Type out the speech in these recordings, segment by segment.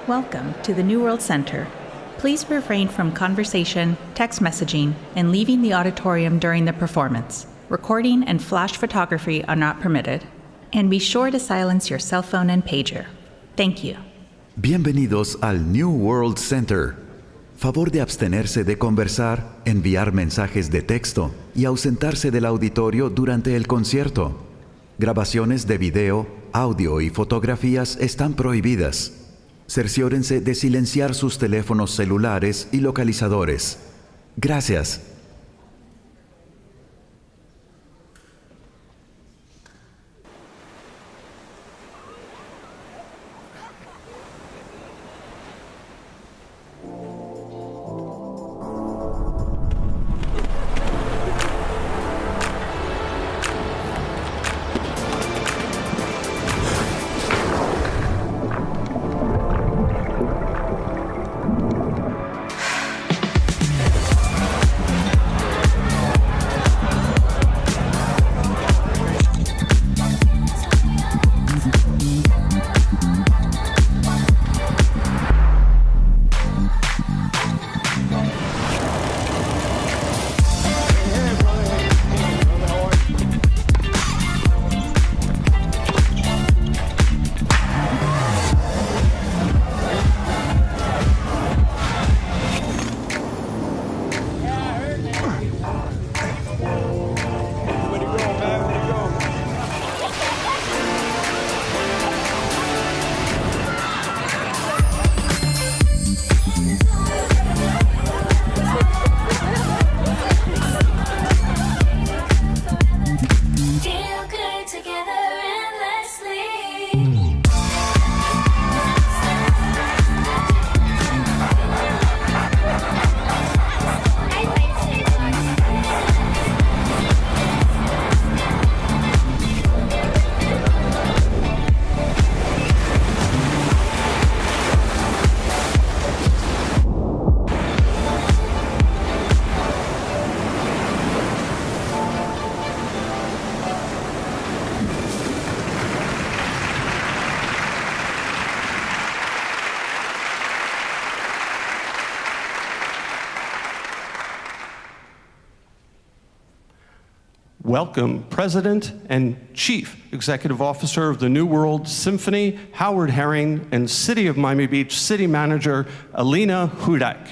Welcome to the New World Center. Please refrain from conversation, text messaging, and leaving the auditorium during the performance. Recording and flash photography are not permitted. And be sure to silence your cell phone and pager. Thank you. Bienvenidos al New World Center. Favor de abstenerse de conversar, enviar mensajes de texto y ausentarse del auditorio durante el concierto. Grabaciones de video, audio y fotografías están prohibidas. Cerciórense de silenciar sus teléfonos celulares y localizadores. Gracias. Welcome, President and Chief Executive Officer of the New World Symphony, Howard Herring, and City of Miami Beach City Manager, Alina Hudak.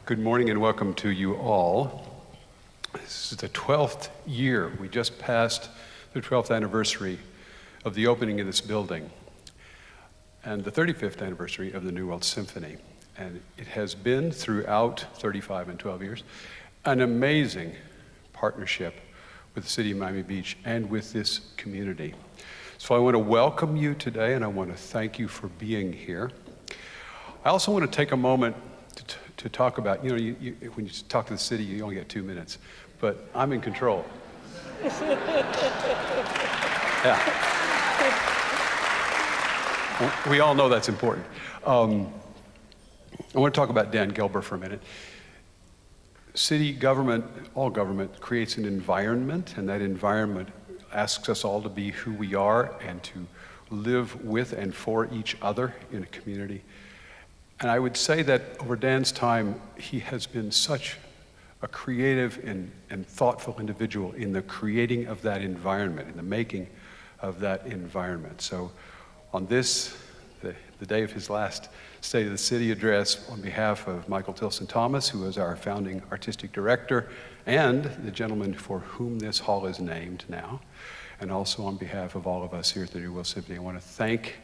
Good morning and welcome to you all. This is the 12th year. We just passed the 12th anniversary of the opening of this building and the 35th anniversary of the New World Symphony. And it has been throughout 35 and 12 years an amazing partnership with the City of Miami Beach and with this community. So I want to welcome you today and I want to thank you for being here. I also want to take a moment to talk about, when you talk to the city, you only get 2 minutes, but I'm in control. Yeah. We all know that's important. I want to talk about Dan Gelber for a minute. City government, all government, creates an environment, and that environment asks us all to be who we are and to live with and for each other in a community. And I would say that over Dan's time, he has been such a creative and thoughtful individual in the creating of that environment, in the making of that environment. So on this, the day of his last State of the City address, on behalf of Michael Tilson Thomas, who is our founding artistic director, and the gentleman for whom this hall is named now, and also on behalf of all of us here at the New World Symphony, I want to thank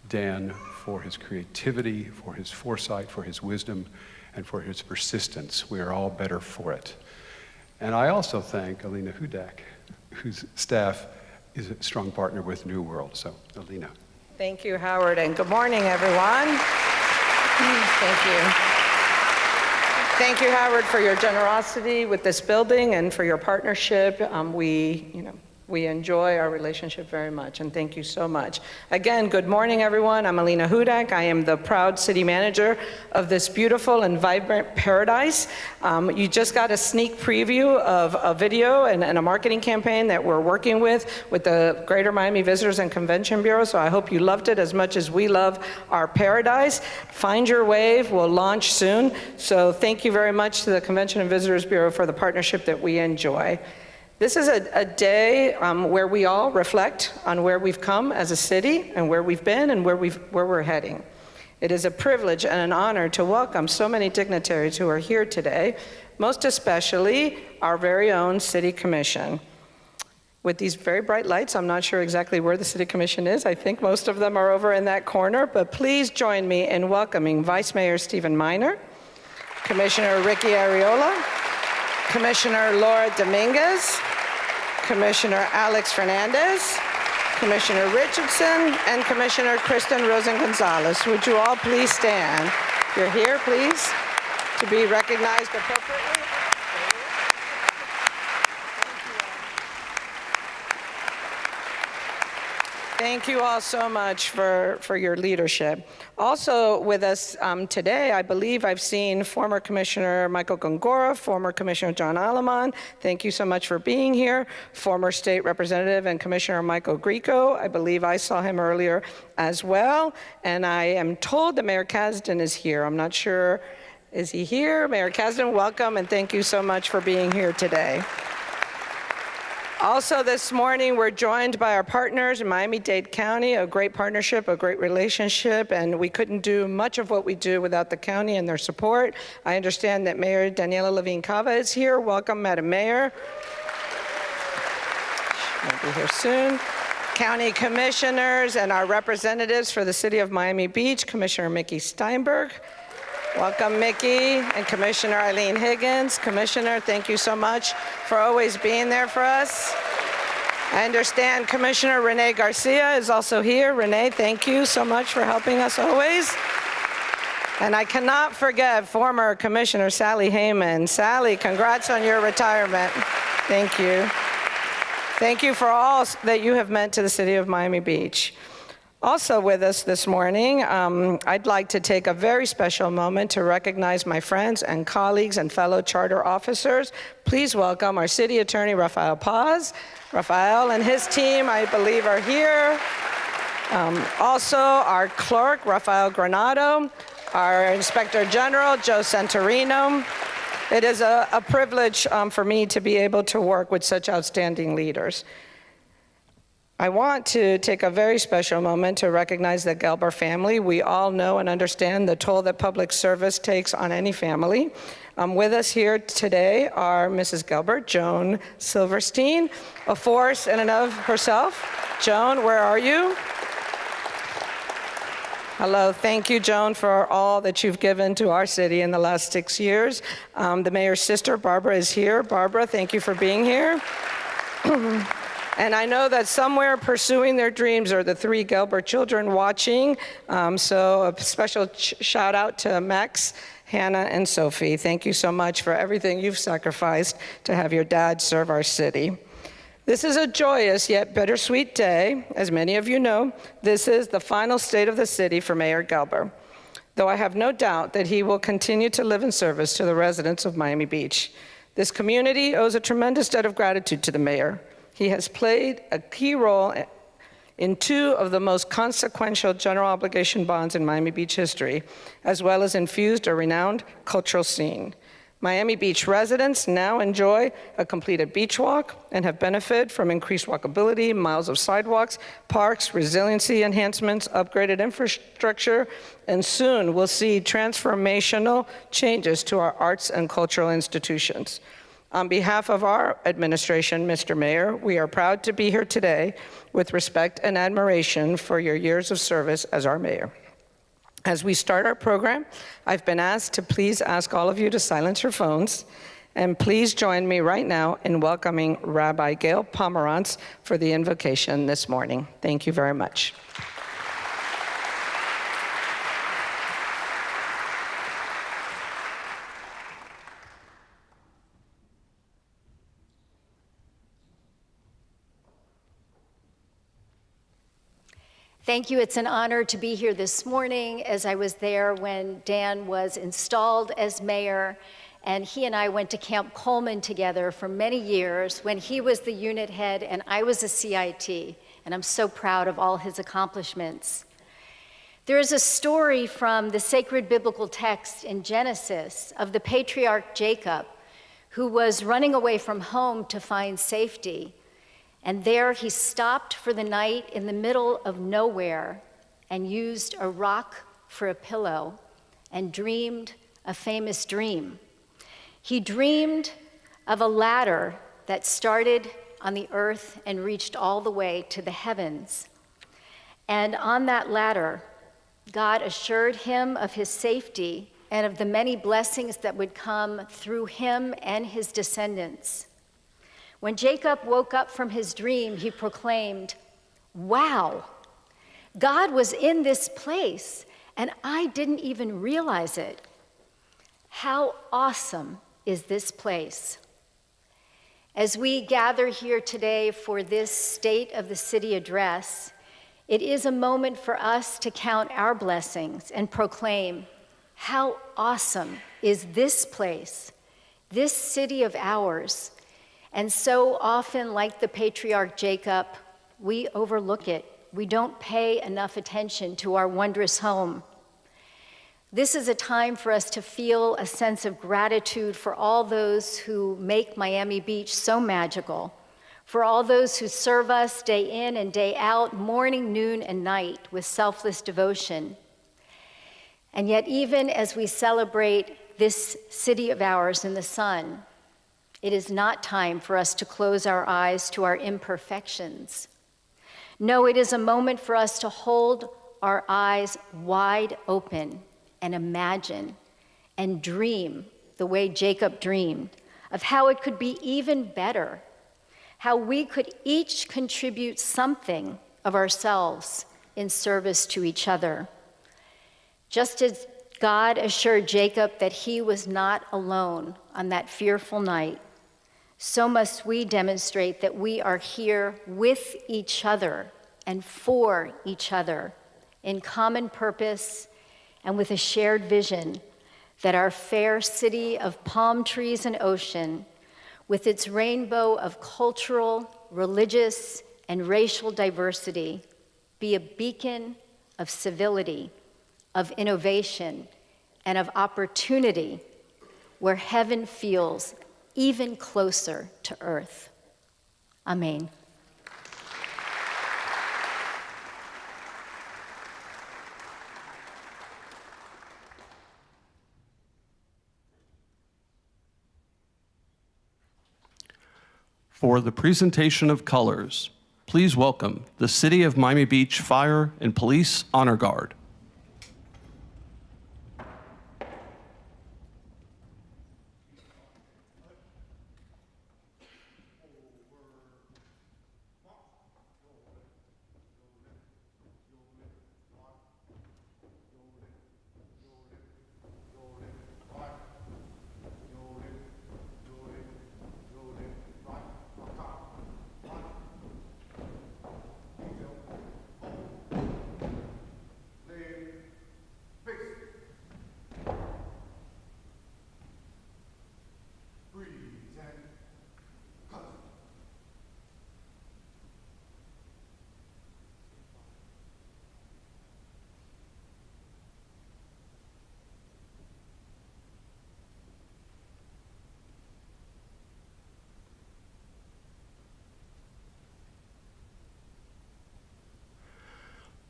Dan for his creativity, for his foresight, for his wisdom, and for his persistence. We are all better for it. And I also thank Alina Hudak, whose staff is a strong partner with New World. So, Alina. Thank you, Howard, and good morning, everyone. Thank you. Thank you, Howard, for your generosity with this building and for your partnership. We We enjoy our relationship very much, and thank you so much. Again, good morning, everyone. I'm Alina Hudak. I am the proud city manager of this beautiful and vibrant paradise. You just got a sneak preview of a video and a marketing campaign that we're working with the Greater Miami Visitors and Convention Bureau, so I hope you loved it as much as we love our paradise. Find Your Wave will launch soon, so thank you very much to the Convention and Visitors Bureau for the partnership that we enjoy. This is a day where we all reflect on where we've come as a city and where we've been and where we're heading. It is a privilege and an honor to welcome so many dignitaries who are here today, most especially our very own City Commission. With these very bright lights, I'm not sure exactly where the City Commission is. I think most of them are over in that corner, but please join me in welcoming Vice Mayor Stephen Minor, Commissioner Ricky Arreola, Commissioner Laura Dominguez, Commissioner Alex Fernandez, Commissioner Richardson, and Commissioner Kristen Rosen-Gonzalez. Would you all please stand? If you're here, please, to be recognized appropriately. Thank you all so much for your leadership. Also with us today, I believe I've seen former Commissioner Michael Gongora, former Commissioner John Alamon. Thank you so much for being here. Former State Representative and Commissioner Michael Grieco. I believe I saw him earlier as well. And I am told that Mayor Kasdan is here. I'm not sure. Is he here? Mayor Kasdan, welcome, and thank you so much for being here today. Also this morning, we're joined by our partners in Miami-Dade County, a great partnership, a great relationship, and we couldn't do much of what we do without the county and their support. I understand that Mayor Daniela Levine Cava is here. Welcome, Madam Mayor. She'll be here soon. County commissioners and our representatives for the city of Miami Beach, Commissioner Mickey Steinberg. Welcome, Mickey, and Commissioner Eileen Higgins. Commissioner, thank you so much for always being there for us. I understand Commissioner Renee Garcia is also here. Renee, thank you so much for helping us always. And I cannot forget former Commissioner Sally Heyman. Sally, congrats on your retirement. Thank you. Thank you for all that you have meant to the city of Miami Beach. Also with us this morning, I'd like to take a very special moment to recognize my friends and colleagues and fellow charter officers. Please welcome our City Attorney, Rafael Paz. Rafael and his team, I believe, are here. Also, our clerk, Rafael Granado, our Inspector General, Joe Santorino. It is a privilege for me to be able to work with such outstanding leaders. I want to take a very special moment to recognize the Gelber family. We all know and understand the toll that public service takes on any family. With us here today are Mrs. Gelber, Joan Silverstein, a force in and of herself. Joan, where are you? Hello, thank you, Joan, for all that you've given to our city in the last 6 years. The mayor's sister, Barbara, is here. Barbara, thank you for being here. And I know that somewhere pursuing their dreams are the 3 Gelber children watching. So a special shout out to Max, Hannah, and Sophie. Thank you so much for everything you've sacrificed to have your dad serve our city. This is a joyous yet bittersweet day. As many of you know, this is the final state of the city for Mayor Gelber, though I have no doubt that he will continue to live in service to the residents of Miami Beach. This community owes a tremendous debt of gratitude to the mayor. He has played a key role in 2 of the most consequential general obligation bonds in Miami Beach history, as well as infused a renowned cultural scene. Miami Beach residents now enjoy a completed beach walk and have benefited from increased walkability, miles of sidewalks, parks, resiliency enhancements, upgraded infrastructure, and soon we'll see transformational changes to our arts and cultural institutions. On behalf of our administration, Mr. Mayor, we are proud to be here today with respect and admiration for your years of service as our mayor. As we start our program, I've been asked to please ask all of you to silence your phones, and please join me right now in welcoming Rabbi Gail Pomerantz for the invocation this morning. Thank you very much. Thank you. It's an honor to be here this morning, as I was there when Dan was installed as mayor, and he and I went to Camp Coleman together for many years when he was the unit head and I was a CIT, and I'm so proud of all his accomplishments. There is a story from the sacred biblical text in Genesis of the patriarch Jacob, who was running away from home to find safety. And there he stopped for the night in the middle of nowhere and used a rock for a pillow and dreamed a famous dream. He dreamed of a ladder that started on the earth and reached all the way to the heavens. And on that ladder, God assured him of his safety and of the many blessings that would come through him and his descendants. When Jacob woke up from his dream, he proclaimed, "Wow, God was in this place, and I didn't even realize it. How awesome is this place?" As we gather here today for this State of the City address, it is a moment for us to count our blessings and proclaim, how awesome is this place, this city of ours. And so often, like the patriarch Jacob, we overlook it. We don't pay enough attention to our wondrous home. This is a time for us to feel a sense of gratitude for all those who make Miami Beach so magical, for all those who serve us day in and day out, morning, noon, and night with selfless devotion. And yet, even as we celebrate this city of ours in the sun, it is not time for us to close our eyes to our imperfections. No, it is a moment for us to hold our eyes wide open and imagine and dream the way Jacob dreamed of how it could be even better, how we could each contribute something of ourselves in service to each other. Just as God assured Jacob that he was not alone on that fearful night, so must we demonstrate that we are here with each other and for each other in common purpose and with a shared vision that our fair city of palm trees and ocean, with its rainbow of cultural, religious, and racial diversity, be a beacon of civility, of innovation, and of opportunity where heaven feels even closer to earth. Amen. For the presentation of colors, please welcome the City of Miami Beach Fire and Police Honor Guard.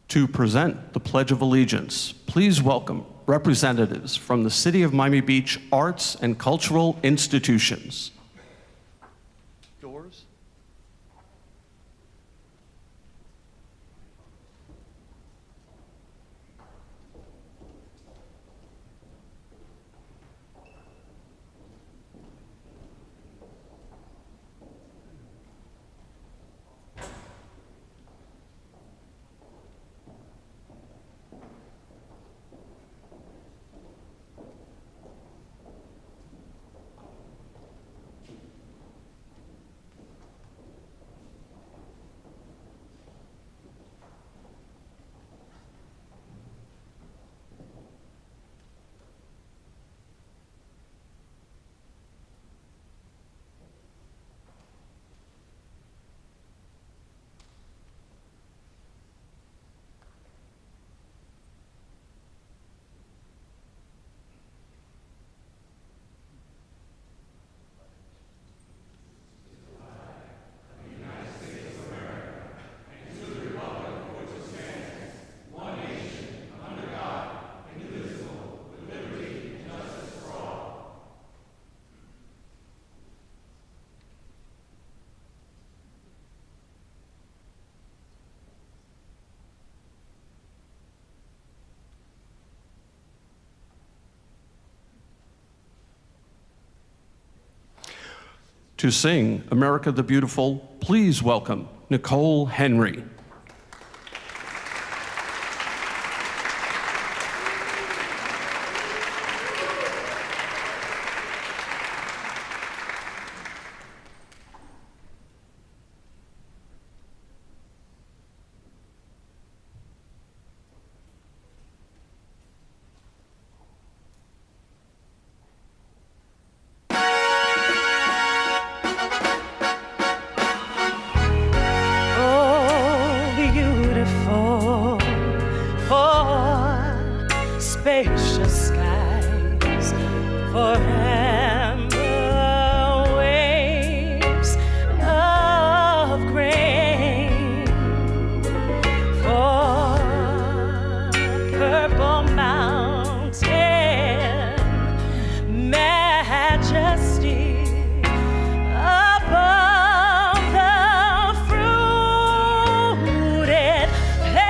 To present the Pledge of Allegiance, please welcome representatives from the City of Miami Beach arts and cultural institutions. Yours? To sing America the Beautiful, please welcome Nicole Henry. Spacious skies, for amber waves of grain, for purple mountain majesty above the fruited plain.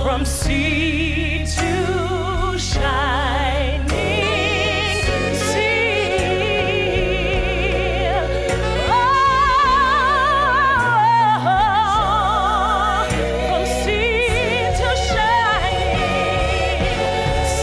From sea to shining sea, from sea to shining sea.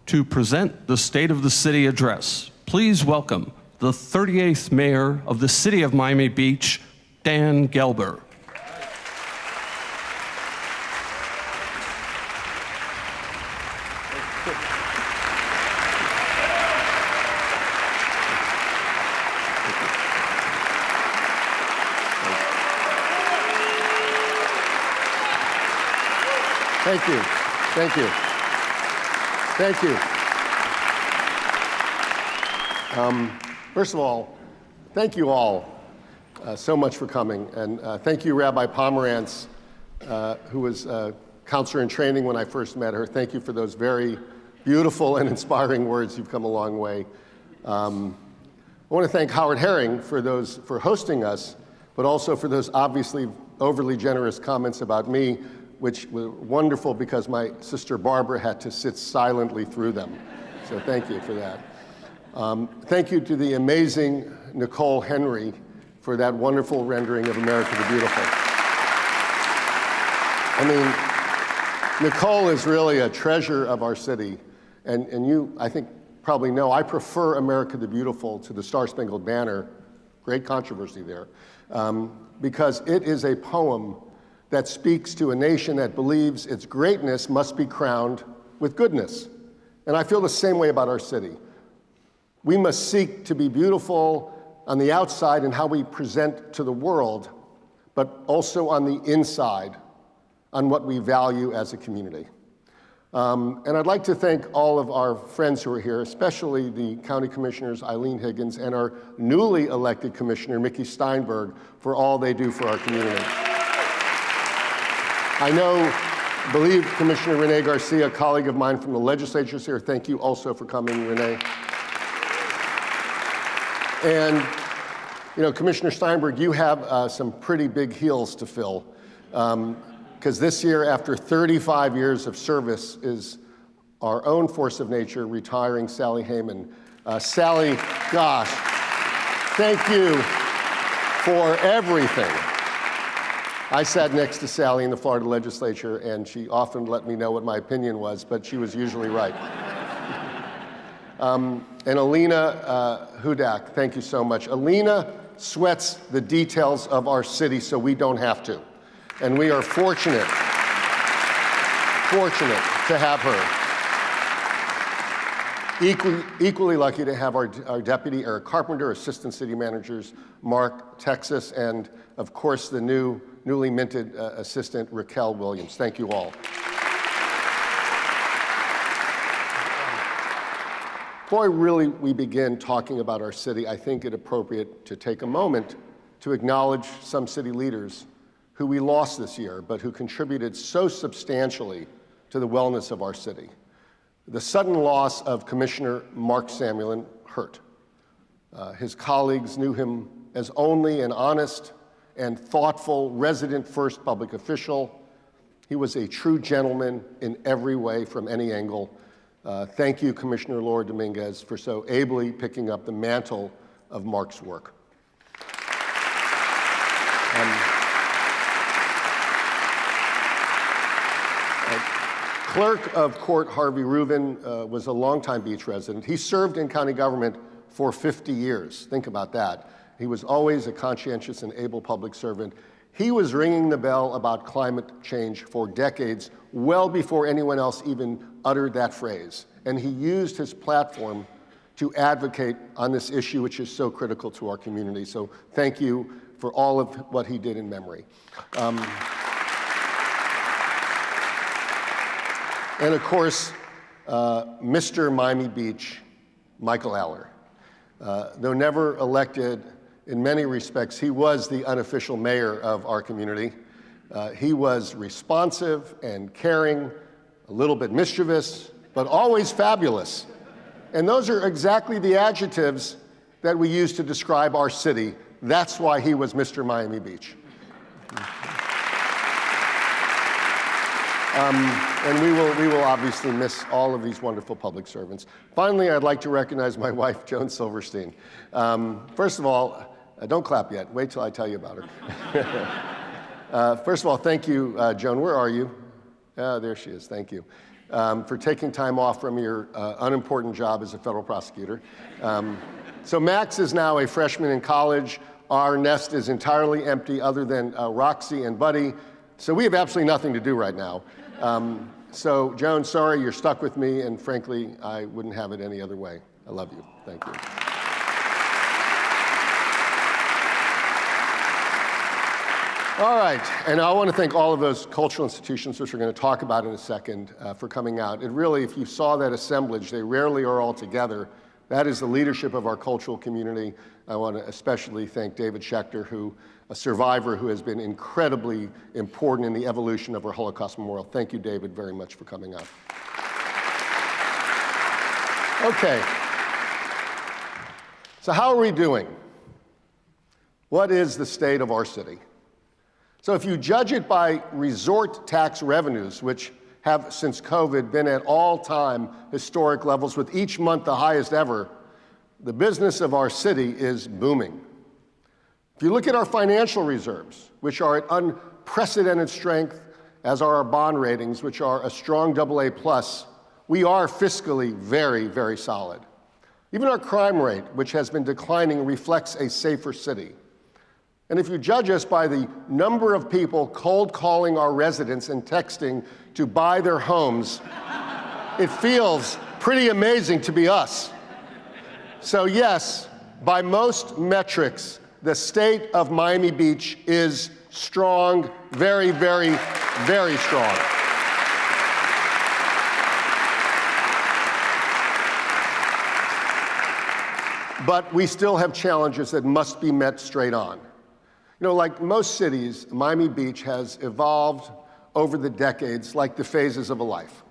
To present the State of the City address, please welcome the 38th Mayor of the City of Miami Beach, Dan Gelber. Thank you. Thank you. Thank you. First of all, thank you all so much for coming. And thank you, Rabbi Pomerantz, who was a counselor in training when I first met her. Thank you for those very beautiful and inspiring words. You've come a long way. I want to thank Howard Herring for hosting us, but also for those obviously overly generous comments about me, which were wonderful because my sister Barbara had to sit silently through them. So thank you for that. Thank you to the amazing Nicole Henry for that wonderful rendering of America the Beautiful. I mean, Nicole is really a treasure of our city. And you, I think, probably know, I prefer America the Beautiful to the Star-Spangled Banner, great controversy there, because it is a poem that speaks to a nation that believes its greatness must be crowned with goodness. And I feel the same way about our city. We must seek to be beautiful on the outside in how we present to the world, but also on the inside, on what we value as a community. And I'd like to thank all of our friends who are here, especially the County Commissioners Eileen Higgins and our newly elected Commissioner Mickey Steinberg for all they do for our community. I believe Commissioner Renee Garcia, a colleague of mine from the legislature, is here. Thank you also for coming, Renee. And, you know, Commissioner Steinberg, you have some pretty big heels to fill. Because this year, after 35 years of service, is our own force of nature retiring Sally Heyman. Sally, gosh, thank you for everything. I sat next to Sally in the Florida legislature, and she often let me know what my opinion was, but she was usually right. And Alina Hudak, thank you so much. Alina sweats the details of our city so we don't have to. And we are fortunate to have her. Equally lucky to have our deputy, Eric Carpenter, assistant city managers, Mark Texas, and of course the newly minted assistant, Raquel Williams. Thank you all. Before we begin talking about our city, I think it appropriate to take a moment to acknowledge some city leaders who we lost this year, but who contributed so substantially to the wellness of our city. The sudden loss of Commissioner Mark Samuelin hurt. His colleagues knew him as only an honest and thoughtful resident-first public official. He was a true gentleman in every way from any angle. Thank you, Commissioner Laura Dominguez, for so ably picking up the mantle of Mark's work. Clerk of Court Harvey Rubin was a longtime beach resident. He served in county government for 50 years. Think about that. He was always a conscientious and able public servant. He was ringing the bell about climate change for decades, well before anyone else even uttered that phrase. And he used his platform to advocate on this issue, which is so critical to our community. So thank you for all of what he did in memory. And of course, Mr. Miami Beach, Michael Aller. Though never elected, in many respects, he was the unofficial mayor of our community. He was responsive and caring, a little bit mischievous, but always fabulous. And those are exactly the adjectives that we use to describe our city. That's why he was Mr. Miami Beach. And we will obviously miss all of these wonderful public servants. Finally, I'd like to recognize my wife, Joan Silverstein. First of all, don't clap yet. Wait till I tell you about her. First of all, thank you, Joan. Where are you? There she is. Thank you. For taking time off from your unimportant job as a federal prosecutor. So Max is now a freshman in college. Our nest is entirely empty other than Roxy and Buddy. So we have absolutely nothing to do right now. So Joan, sorry, you're stuck with me, and frankly, I wouldn't have it any other way. I love you. Thank you. All right, and I want to thank all of those cultural institutions, which we're going to talk about in a second, for coming out. It really, if you saw that assemblage, they rarely are all together. That is the leadership of our cultural community. I want to especially thank David Schechter, a survivor who has been incredibly important in the evolution of our Holocaust Memorial. Thank you, David, very much for coming out. Okay. So how are we doing? What is the state of our city? So if you judge it by resort tax revenues, which have since COVID been at all-time historic levels with each month the highest ever, the business of our city is booming. If you look at our financial reserves, which are at unprecedented strength, as are our bond ratings, which are a strong AA+, we are fiscally very, very solid. Even our crime rate, which has been declining, reflects a safer city. And if you judge us by the number of people cold calling our residents and texting to buy their homes, it feels pretty amazing to be us. So yes, by most metrics, the state of Miami Beach is strong, very, very, very strong. But we still have challenges that must be met straight on. You know, like most cities, Miami Beach has evolved over the decades like the phases of a life.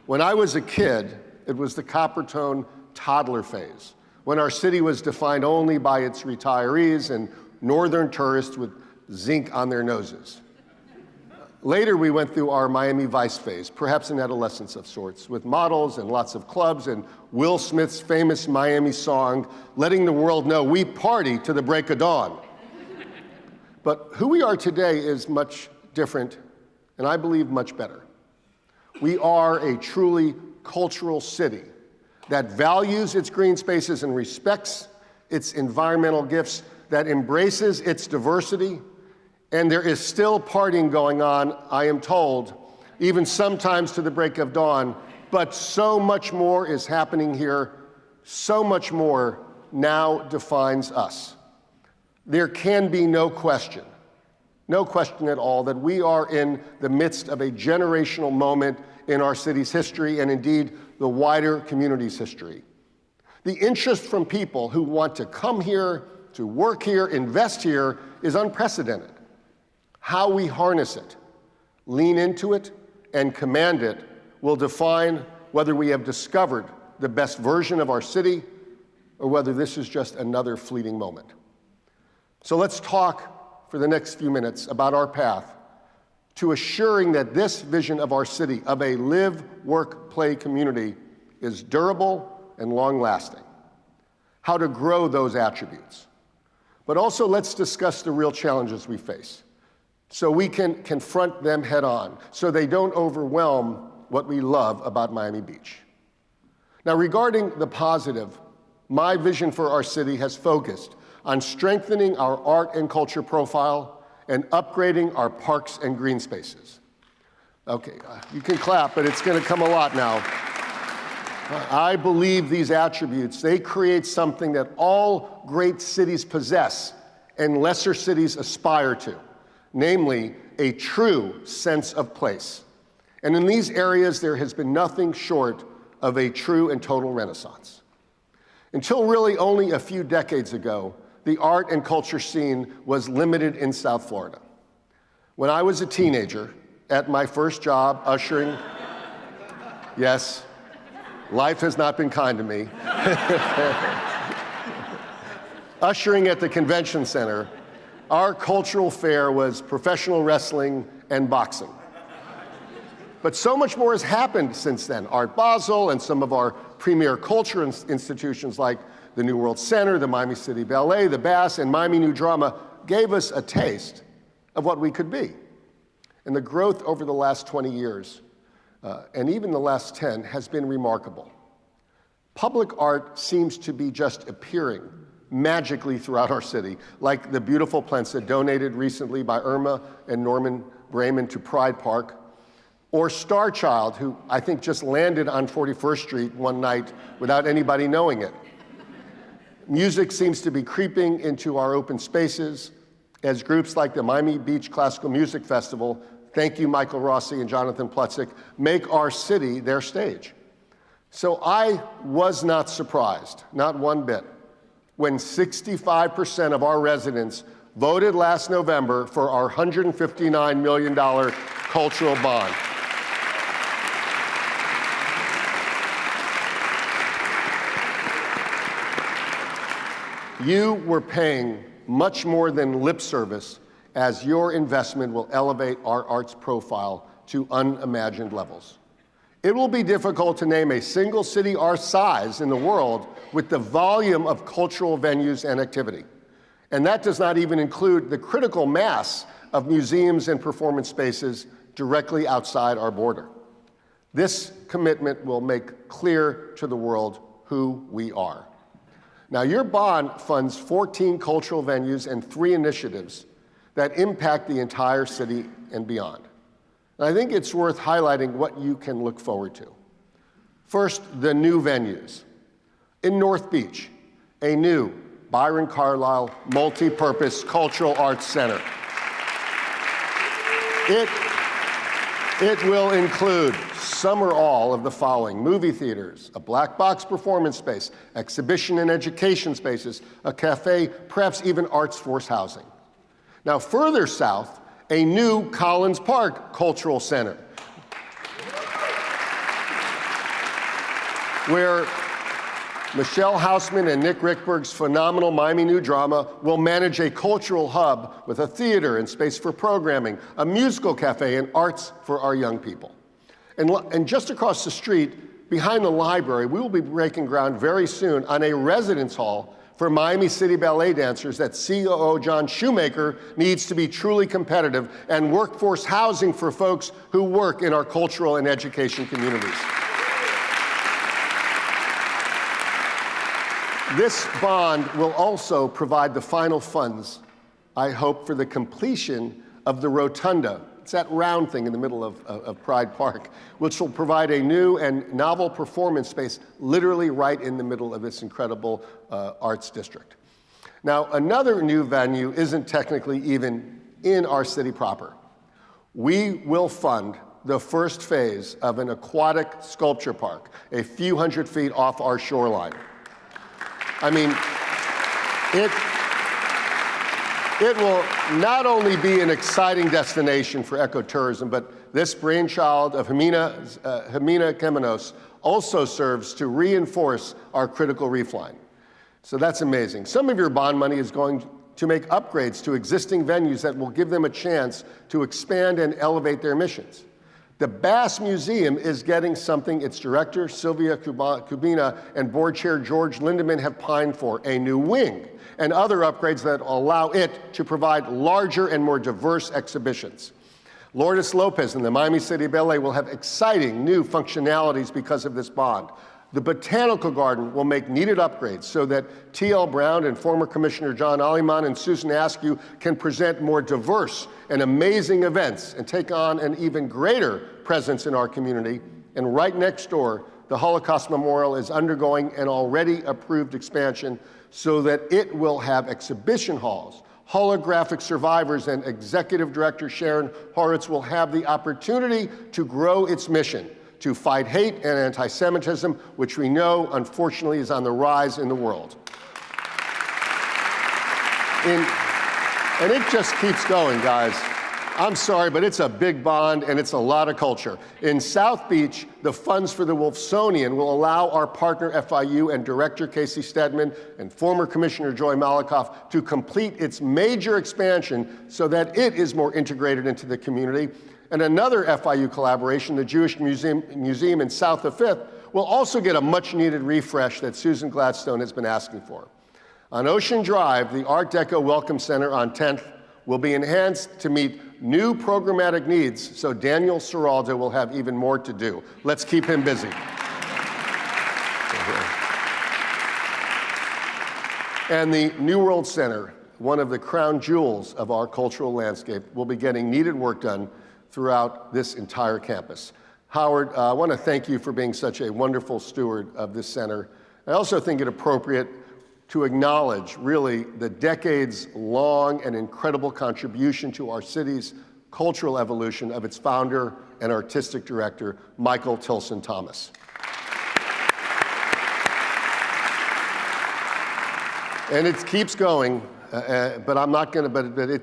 When I was a kid, it was the Coppertone toddler phase, when our city was defined only by its retirees and northern tourists with zinc on their noses. Later, we went through our Miami Vice phase, perhaps an adolescence of sorts, with models and lots of clubs and Will Smith's famous Miami song, letting the world know we party to the break of dawn. But who we are today is much different, and I believe much better. We are a truly cultural city that values its green spaces and respects its environmental gifts, that embraces its diversity, and there is still partying going on, I am told, even sometimes to the break of dawn, but so much more is happening here, so much more now defines us. There can be no question at all, that we are in the midst of a generational moment in our city's history, and indeed the wider community's history. The interest from people who want to come here, to work here, invest here, is unprecedented. How we harness it, lean into it, and command it will define whether we have discovered the best version of our city or whether this is just another fleeting moment. So let's talk for the next few minutes about our path to assuring that this vision of our city, of a live, work, play community, is durable and long-lasting. How to grow those attributes. But also let's discuss the real challenges we face, so we can confront them head on, so they don't overwhelm what we love about Miami Beach. Now, regarding the positive, my vision for our city has focused on strengthening our art and culture profile and upgrading our parks and green spaces. Okay, you can clap, but it's going to come a lot now. I believe these attributes, they create something that all great cities possess and lesser cities aspire to, namely a true sense of place. And in these areas, there has been nothing short of a true and total renaissance. Until really only a few decades ago, the art and culture scene was limited in South Florida. When I was a teenager, at my first job ushering, yes, life has not been kind to me, ushering at the convention center, our cultural fare was professional wrestling and boxing. But so much more has happened since then. Art Basel and some of our premier culture institutions like the New World Center, the Miami City Ballet, the Bass, and Miami New Drama gave us a taste of what we could be. And the growth over the last 20 years, and even the last 10, has been remarkable. Public art seems to be just appearing magically throughout our city, like the beautiful plinth donated recently by Irma and Norman Brayman to Pride Park, or Star Child, who I think just landed on 41st Street one night without anybody knowing it. Music seems to be creeping into our open spaces as groups like the Miami Beach Classical Music Festival, thank you Michael Rossi and Jonathan Plutzik, make our city their stage. So I was not surprised, not one bit, when 65% of our residents voted last November for our $159 million cultural bond. You were paying much more than lip service, as your investment will elevate our arts profile to unimagined levels. It will be difficult to name a single city our size in the world with the volume of cultural venues and activity. And that does not even include the critical mass of museums and performance spaces directly outside our border. This commitment will make clear to the world who we are. Now, your bond funds 14 cultural venues and 3 initiatives that impact the entire city and beyond. And I think it's worth highlighting what you can look forward to. First, the new venues. In North Beach, a new Byron Carlisle multi-purpose cultural arts center. It will include some or all of the following: movie theaters, a black box performance space, exhibition and education spaces, a cafe, perhaps even Arts Force housing. Now, further south, a new Collins Park Cultural Center, where Michelle Hausman and Nick Rickberg's phenomenal Miami New Drama will manage a cultural hub with a theater and space for programming, a musical cafe, and arts for our young people. And just across the street, behind the library, we will be breaking ground very soon on a residence hall for Miami City Ballet dancers that COO John Shoemaker needs to be truly competitive, and workforce housing for folks who work in our cultural and education communities. This bond will also provide the final funds, I hope, for the completion of the rotunda. It's that round thing in the middle of Pride Park, which will provide a new and novel performance space literally right in the middle of this incredible arts district. Now, another new venue isn't technically even in our city proper. We will fund the first phase of an aquatic sculpture park a few hundred feet off our shoreline. I mean, it will not only be an exciting destination for ecotourism, but this brainchild of Jimena Kemenos also serves to reinforce our critical reef line. So that's amazing. Some of your bond money is going to make upgrades to existing venues that will give them a chance to expand and elevate their missions. The Bass Museum is getting something its director, Sylvia Kubina, and board chair George Lindemann have pined for: a new wing and other upgrades that allow it to provide larger and more diverse exhibitions. Lourdes Lopez and the Miami City Ballet will have exciting new functionalities because of this bond. The Botanical Garden will make needed upgrades so that T.L. Brown and former Commissioner John Aliman and Susan Askew can present more diverse and amazing events and take on an even greater presence in our community. And right next door, the Holocaust Memorial is undergoing an already approved expansion so that it will have exhibition halls, holographic survivors, and Executive Director Sharon Horitz will have the opportunity to grow its mission to fight hate and anti-Semitism, which we know, unfortunately, is on the rise in the world. And it just keeps going, guys. I'm sorry, but it's a big bond and it's a lot of culture. In South Beach, the funds for the Wolfsonian will allow our partner FIU and Director Casey Stedman and former Commissioner Joy Malakoff to complete its major expansion so that it is more integrated into the community. And another FIU collaboration, the Jewish Museum in South of Fifth, will also get a much-needed refresh that Susan Gladstone has been asking for. On Ocean Drive, the Art Deco Welcome Center on 10th will be enhanced to meet new programmatic needs, so Daniel Seraldo will have even more to do. Let's keep him busy. And the New World Center, one of the crown jewels of our cultural landscape, will be getting needed work done throughout this entire campus. Howard, I want to thank you for being such a wonderful steward of this center. I also think it appropriate to acknowledge, really, the decades-long and incredible contribution to our city's cultural evolution of its founder and artistic director, Michael Tilson Thomas. And it keeps going, but I'm not going to,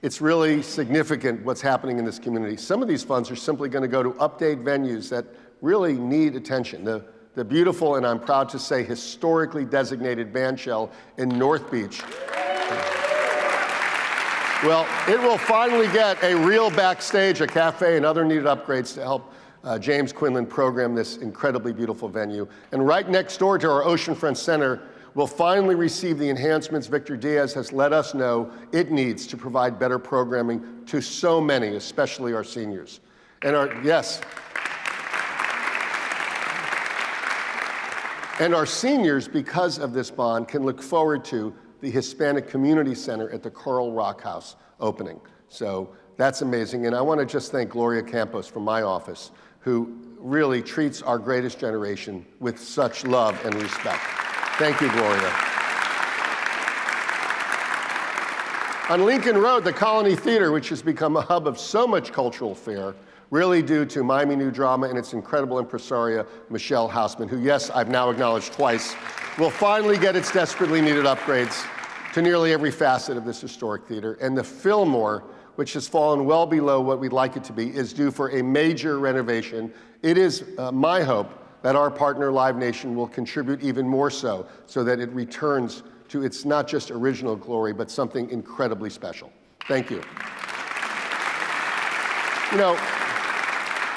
it's really significant what's happening in this community. Some of these funds are simply going to go to update venues that really need attention. The beautiful, and I'm proud to say, historically designated bandshell in North Beach. Well, it will finally get a real backstage, a cafe, and other needed upgrades to help James Quinlan program this incredibly beautiful venue. And right next door to our Oceanfront Center, will finally receive the enhancements Victor Diaz has let us know it needs to provide better programming to so many, especially our seniors. And our seniors, because of this bond, can look forward to the Hispanic Community Center at the Coral Rock House opening. So that's amazing. And I want to just thank Gloria Campos from my office, who really treats our greatest generation with such love and respect. Thank you, Gloria. On Lincoln Road, the Colony Theater, which has become a hub of so much cultural fare, really due to Miami New Drama and its incredible impresaria, Michelle Hausman, who, yes, I've now acknowledged twice, will finally get its desperately needed upgrades to nearly every facet of this historic theater. And the Fillmore, which has fallen well below what we'd like it to be, is due for a major renovation. It is my hope that our partner Live Nation will contribute even more so that it returns to its not just original glory, but something incredibly special. Thank you. You know,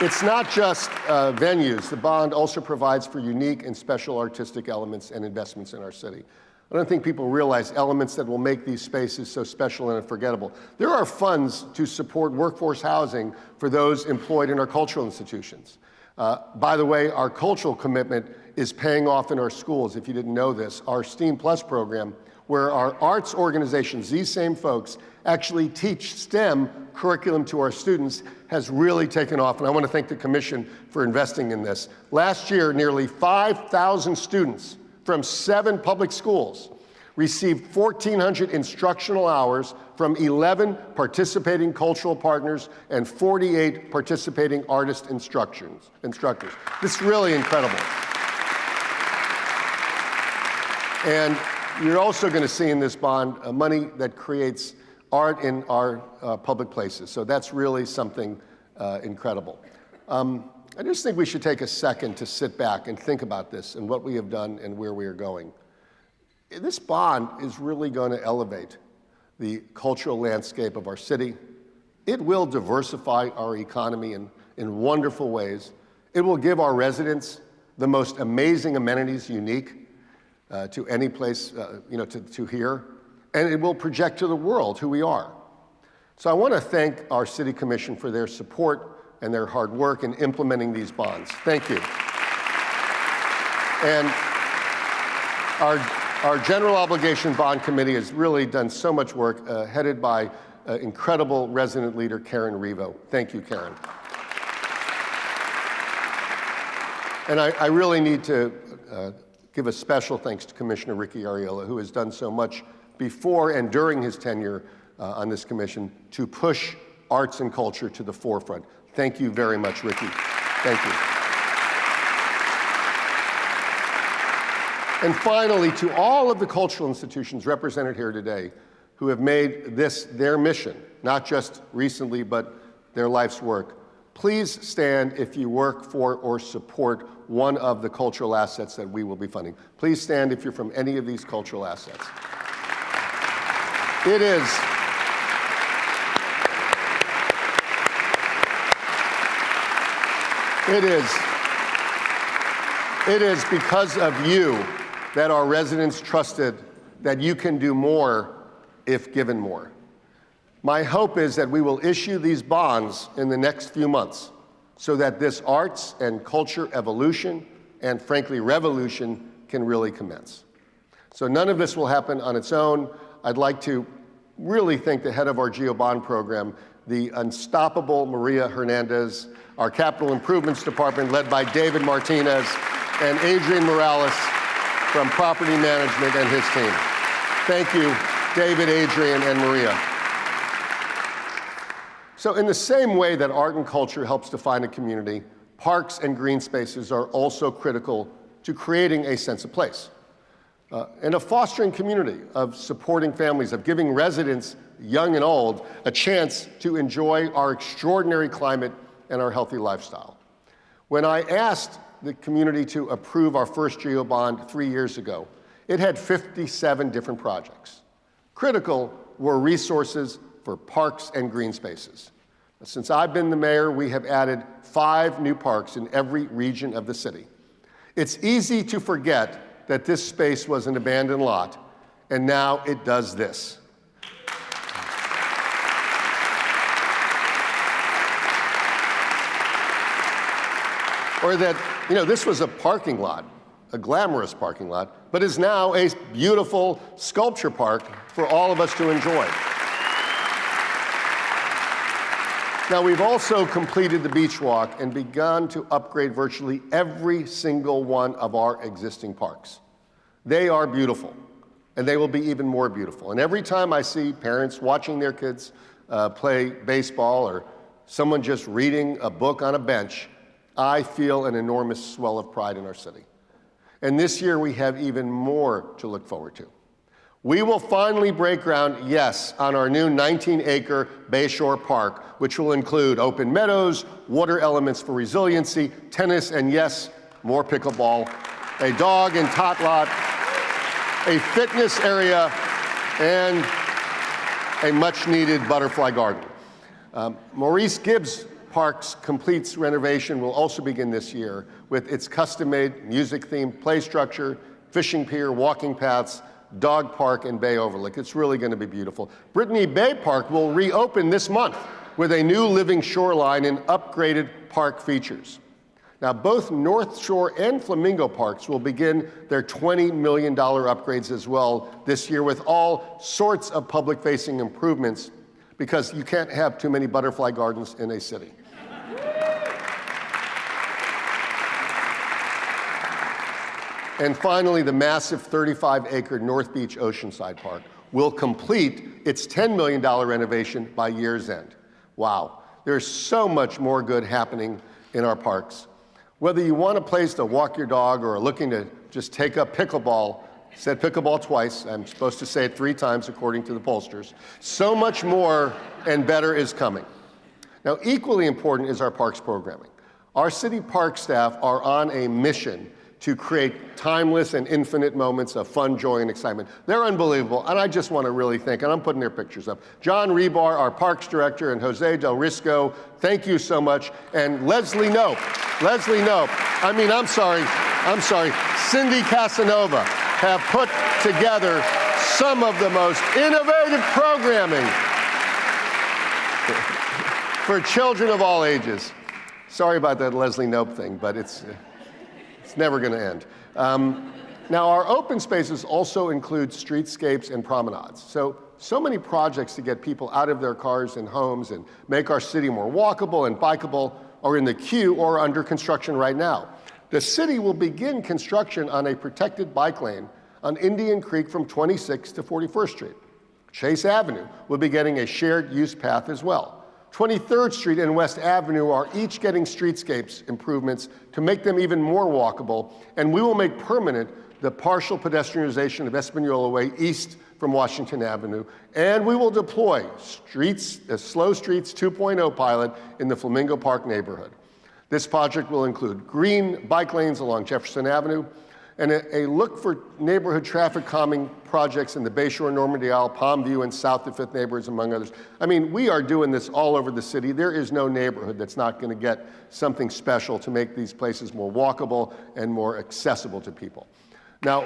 it's not just venues. The bond also provides for unique and special artistic elements and investments in our city. I don't think people realize elements that will make these spaces so special and unforgettable. There are funds to support workforce housing for those employed in our cultural institutions. By the way, our cultural commitment is paying off in our schools, if you didn't know this. Our STEAM Plus program, where our arts organizations, these same folks, actually teach STEM curriculum to our students, has really taken off, and I want to thank the Commission for investing in this. Last year, nearly 5,000 students from 7 public schools received 1,400 instructional hours from 11 participating cultural partners and 48 participating artist instructors. This is really incredible. And you're also going to see in this bond money that creates art in our public places. So that's really something incredible. I just think we should take a second to sit back and think about this and what we have done and where we are going. This bond is really going to elevate the cultural landscape of our city. It will diversify our economy in wonderful ways. It will give our residents the most amazing amenities unique to any place, to here. And it will project to the world who we are. So I want to thank our City Commission for their support and their hard work in implementing these bonds. Thank you. And our General Obligation Bond Committee has really done so much work, headed by incredible resident leader Karen Revo. Thank you, Karen. And I really need to give a special thanks to Commissioner Ricky Arriola, who has done so much before and during his tenure on this commission to push arts and culture to the forefront. Thank you very much, Ricky. Thank you. And finally, to all of the cultural institutions represented here today who have made this their mission, not just recently, but their life's work, please stand if you work for or support one of the cultural assets that we will be funding. Please stand if you're from any of these cultural assets. It is because of you that our residents trusted that you can do more if given more. My hope is that we will issue these bonds in the next few months so that this arts and culture evolution and, frankly, revolution can really commence. So none of this will happen on its own. I'd like to really thank the head of our GEO Bond program, the unstoppable Maria Hernandez, our Capital Improvements Department led by David Martinez, and Adrian Morales from Property Management and his team. Thank you, David, Adrian, and Maria. So in the same way that art and culture helps define a community, parks and green spaces are also critical to creating a sense of place. And of fostering community, of supporting families, of giving residents, young and old, a chance to enjoy our extraordinary climate and our healthy lifestyle. When I asked the community to approve our first GEO bond 3 years ago, it had 57 different projects. Critical were resources for parks and green spaces. Since I've been the mayor, we have added 5 new parks in every region of the city. It's easy to forget that this space was an abandoned lot, and now it does this. Or that, this was a parking lot, a glamorous parking lot, but is now a beautiful sculpture park for all of us to enjoy. Now, we've also completed the beach walk and begun to upgrade virtually every single one of our existing parks. They are beautiful, and they will be even more beautiful. And every time I see parents watching their kids play baseball or someone just reading a book on a bench, I feel an enormous swell of pride in our city. And this year we have even more to look forward to. We will finally break ground, yes, on our new 19-acre Bayshore Park, which will include open meadows, water elements for resiliency, tennis, and yes, more pickleball, a dog and tot lot, a fitness area, and a much-needed butterfly garden. Maurice Gibbs Park's complete renovation will also begin this year with its custom-made music-themed play structure, fishing pier, walking paths, dog park, and bay overlook. It's really going to be beautiful. Brittany Bay Park will reopen this month with a new living shoreline and upgraded park features. Now, both North Shore and Flamingo Parks will begin their $20 million upgrades as well this year with all sorts of public-facing improvements because you can't have too many butterfly gardens in a city. And finally, the massive 35-acre North Beach Oceanside Park will complete its $10 million renovation by year's end. Wow, there's so much more good happening in our parks. Whether you want a place to walk your dog or are looking to just take up pickleball, said pickleball twice, I'm supposed to say it 3 times according to the pollsters, so much more and better is coming. Now, equally important is our parks programming. Our city park staff are on a mission to create timeless and infinite moments of fun, joy, and excitement. They're unbelievable, and I just want to really thank, and I'm putting their pictures up, John Rebar, our parks director, and Jose Del Risco, thank you so much, and Leslie Knope, Cindy Casanova have put together some of the most innovative programming for children of all ages. Sorry about that Leslie Knope thing, but it's never going to end. Now, our open spaces also include streetscapes and promenades. So many projects to get people out of their cars and homes and make our city more walkable and bikeable are in the queue or under construction right now. The city will begin construction on a protected bike lane on Indian Creek from 26th to 41st Street. Chase Avenue will be getting a shared use path as well. 23rd Street and West Avenue are each getting streetscapes improvements to make them even more walkable, and we will make permanent the partial pedestrianization of Espanola Way east from Washington Avenue, and we will deploy Slow Streets 2.0 pilot in the Flamingo Park neighborhood. This project will include green bike lanes along Jefferson Avenue, and a look for neighborhood traffic calming projects in the Bayshore, Normandy Isle, Palm View, and South to Fifth neighborhoods, among others. I mean, we are doing this all over the city. There is no neighborhood that's not going to get something special to make these places more walkable and more accessible to people. Now,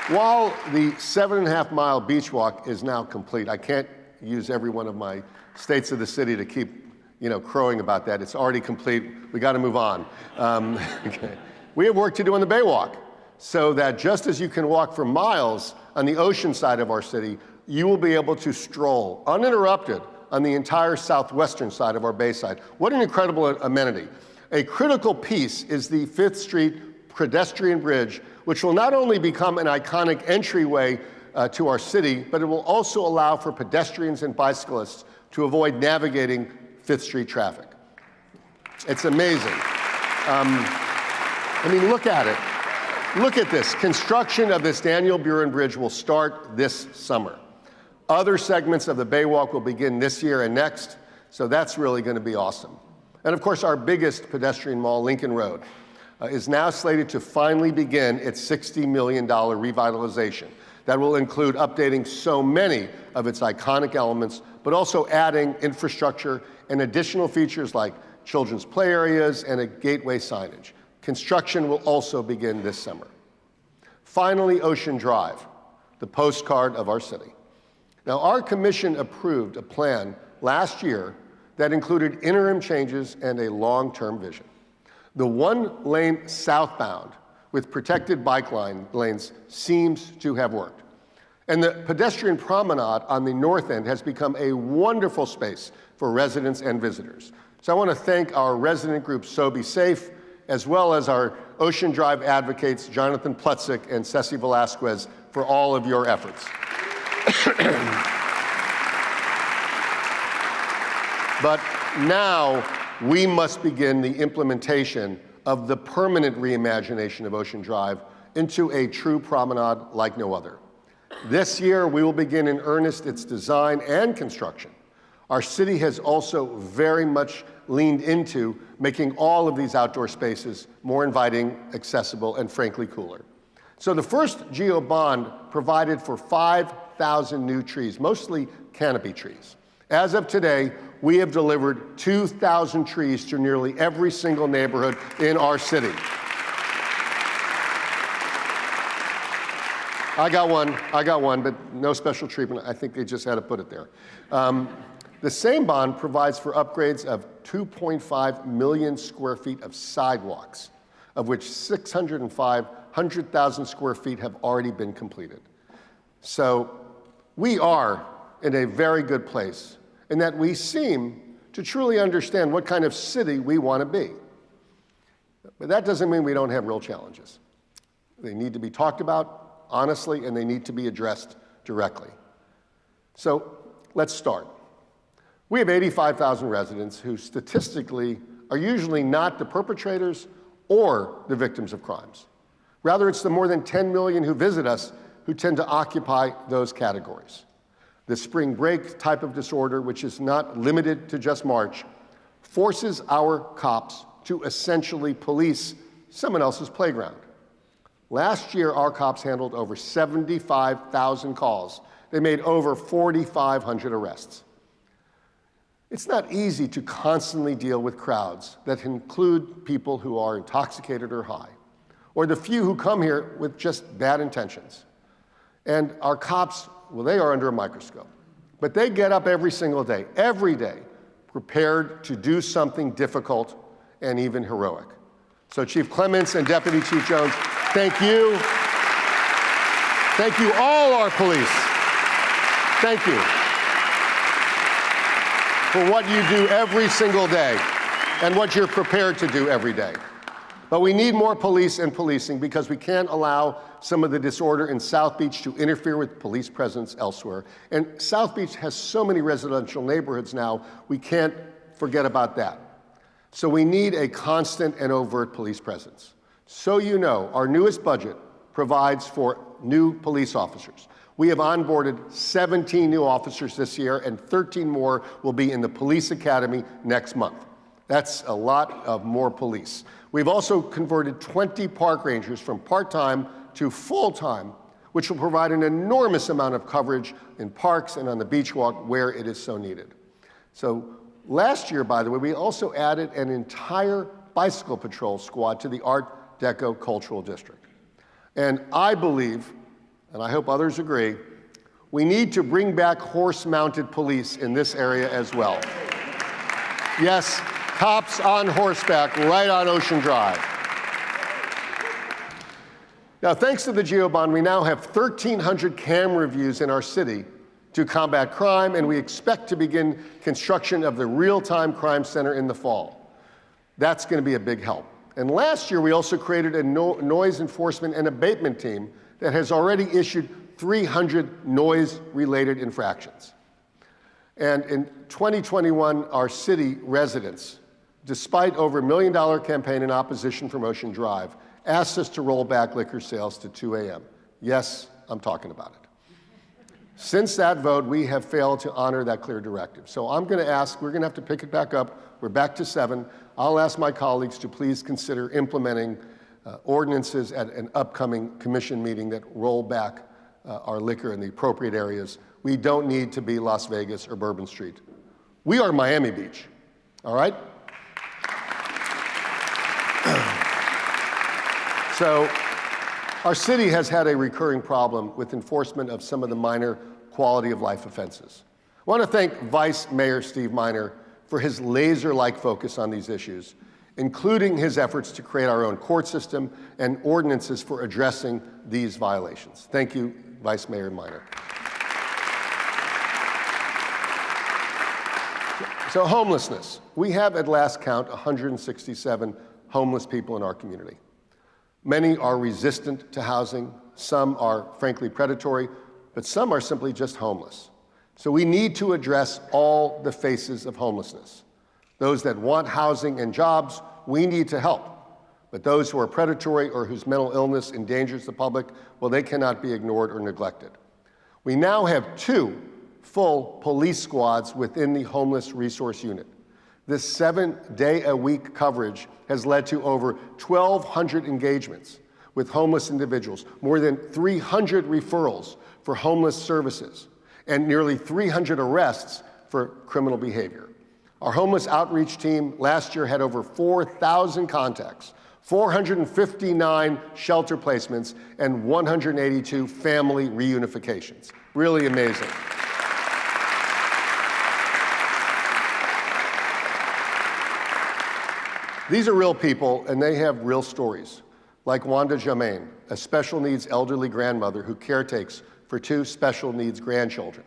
while the 7.5-mile beach walk is now complete, I can't use every one of my states of the city to keep crowing about that. It's already complete. We got to move on. Okay. We have work to do on the Baywalk so that just as you can walk for miles on the ocean side of our city, you will be able to stroll uninterrupted on the entire southwestern side of our Bayside. What an incredible amenity. A critical piece is the 5th Street pedestrian bridge, which will not only become an iconic entryway to our city, but it will also allow for pedestrians and bicyclists to avoid navigating 5th Street traffic. It's amazing. I mean, look at it. Look at this. Construction of this Daniel Buren Bridge will start this summer. Other segments of the Baywalk will begin this year and next, so that's really going to be awesome. And of course, our biggest pedestrian mall, Lincoln Road, is now slated to finally begin its $60 million revitalization. That will include updating so many of its iconic elements, but also adding infrastructure and additional features like children's play areas and a gateway signage. Construction will also begin this summer. Finally, Ocean Drive, the postcard of our city. Now, our commission approved a plan last year that included interim changes and a long-term vision. The one-lane southbound with protected bike lanes seems to have worked. And the pedestrian promenade on the north end has become a wonderful space for residents and visitors. So I want to thank our resident group, So Be Safe, as well as our Ocean Drive advocates, Jonathan Plutzik and Ceci Velasquez, for all of your efforts. But now we must begin the implementation of the permanent reimagination of Ocean Drive into a true promenade like no other. This year, we will begin in earnest its design and construction. Our city has also very much leaned into making all of these outdoor spaces more inviting, accessible, and frankly cooler. So the first GEO bond provided for 5,000 new trees, mostly canopy trees. As of today, we have delivered 2,000 trees to nearly every single neighborhood in our city. I got one, but no special treatment. I think they just had to put it there. The same bond provides for upgrades of 2.5 million square feet of sidewalks, of which 600,000 square feet have already been completed. So we are in a very good place in that we seem to truly understand what kind of city we want to be. But that doesn't mean we don't have real challenges. They need to be talked about honestly, and they need to be addressed directly. So let's start. We have 85,000 residents who statistically are usually not the perpetrators or the victims of crimes. Rather, it's the more than 10 million who visit us who tend to occupy those categories. The spring break type of disorder, which is not limited to just March, forces our cops to essentially police someone else's playground. Last year, our cops handled over 75,000 calls. They made over 4,500 arrests. It's not easy to constantly deal with crowds that include people who are intoxicated or high, or the few who come here with just bad intentions. And our cops, well, they are under a microscope. But they get up every single day, prepared to do something difficult and even heroic. So Chief Clements and Deputy Chief Jones, thank you. Thank you, all our police. Thank you for what you do every single day and what you're prepared to do every day. But we need more police and policing because we can't allow some of the disorder in South Beach to interfere with police presence elsewhere. And South Beach has so many residential neighborhoods now, we can't forget about that. So we need a constant and overt police presence. So you know, our newest budget provides for new police officers. We have onboarded 17 new officers this year, and 13 more will be in the police academy next month. That's a lot of more police. We've also converted 20 park rangers from part-time to full-time, which will provide an enormous amount of coverage in parks and on the beach walk where it is so needed. So last year, by the way, we also added an entire bicycle patrol squad to the Art Deco Cultural District. And I believe, and I hope others agree, we need to bring back horse-mounted police in this area as well. Yes, cops on horseback right on Ocean Drive. Now, thanks to the GEO bond, we now have 1,300 camera views in our city to combat crime, and we expect to begin construction of the real-time crime center in the fall. That's going to be a big help. And last year, we also created a noise enforcement and abatement team that has already issued 300 noise-related infractions. And in 2021, our city residents, despite over $1 million campaign in opposition from Ocean Drive, asked us to roll back liquor sales to 2 a.m. Yes, I'm talking about it. Since that vote, we have failed to honor that clear directive. So I'm going to ask, we're going to have to pick it back up. We're back to 7. I'll ask my colleagues to please consider implementing ordinances at an upcoming commission meeting that roll back our liquor in the appropriate areas. We don't need to be Las Vegas or Bourbon Street. We are Miami Beach, all right? So our city has had a recurring problem with enforcement of some of the minor quality of life offenses. I want to thank Vice Mayor Steve Miner for his laser-like focus on these issues, including his efforts to create our own court system and ordinances for addressing these violations. Thank you, Vice Mayor Miner. So homelessness. We have at last count 167 homeless people in our community. Many are resistant to housing, some are frankly predatory, but some are simply just homeless. So we need to address all the faces of homelessness. Those that want housing and jobs, we need to help. But those who are predatory or whose mental illness endangers the public, well, they cannot be ignored or neglected. We now have 2 full police squads within the Homeless Resource Unit. This 7-day-a-week coverage has led to over 1,200 engagements with homeless individuals, more than 300 referrals for homeless services, and nearly 300 arrests for criminal behavior. Our homeless outreach team last year had over 4,000 contacts, 459 shelter placements, and 182 family reunifications. Really amazing. These are real people, and they have real stories, like Wanda Jamain, a special needs elderly grandmother who caretakes for 2 special needs grandchildren.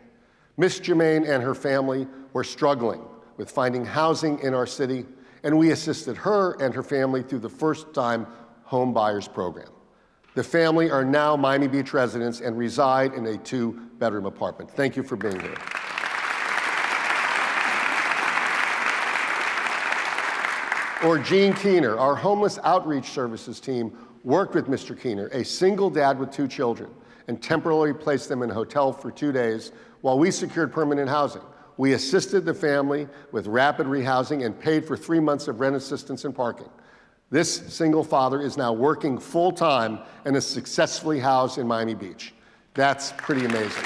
Miss Jamain and her family were struggling with finding housing in our city, and we assisted her and her family through the first-time home buyers program. The family are now Miami Beach residents and reside in a 2-bedroom apartment. Thank you for being here. Or Gene Keener, our homeless outreach services team worked with Mr. Keener, a single dad with 2 children, and temporarily placed them in a hotel for 2 days while we secured permanent housing. We assisted the family with rapid rehousing and paid for 3 months of rent assistance and parking. This single father is now working full-time and is successfully housed in Miami Beach. That's pretty amazing.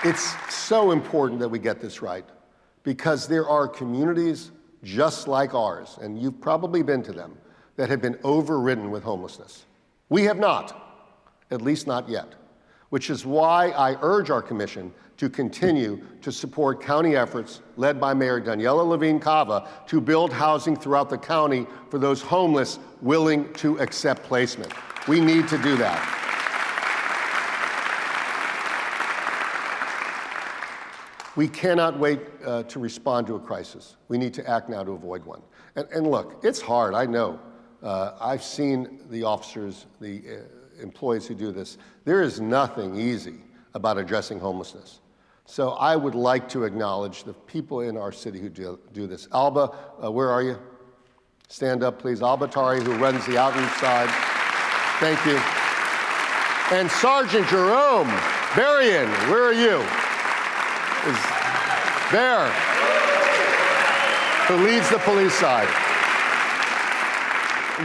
It's so important that we get this right, because there are communities just like ours, and you've probably been to them, that have been overridden with homelessness. We have not, at least not yet, which is why I urge our commission to continue to support county efforts led by Mayor Daniela Levine Cava to build housing throughout the county for those homeless willing to accept placement. We need to do that. We cannot wait to respond to a crisis. We need to act now to avoid one. And look, it's hard, I know. I've seen the officers, the employees who do this. There is nothing easy about addressing homelessness. So I would like to acknowledge the people in our city who do this. Alba, where are you? Stand up, please. Alba Tari, who runs the outreach side. Thank you. And Sergeant Jerome Berrien, where are you? Is there, who leads the police side.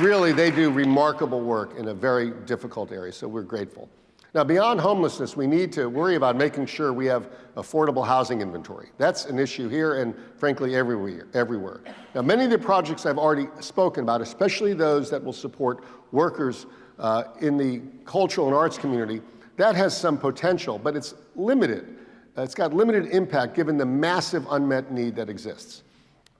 Really, they do remarkable work in a very difficult area, so we're grateful. Now, beyond homelessness, we need to worry about making sure we have affordable housing inventory. That's an issue here and, frankly, everywhere. Now, many of the projects I've already spoken about, especially those that will support workers in the cultural and arts community, that has some potential, but it's limited. It's got limited impact given the massive unmet need that exists.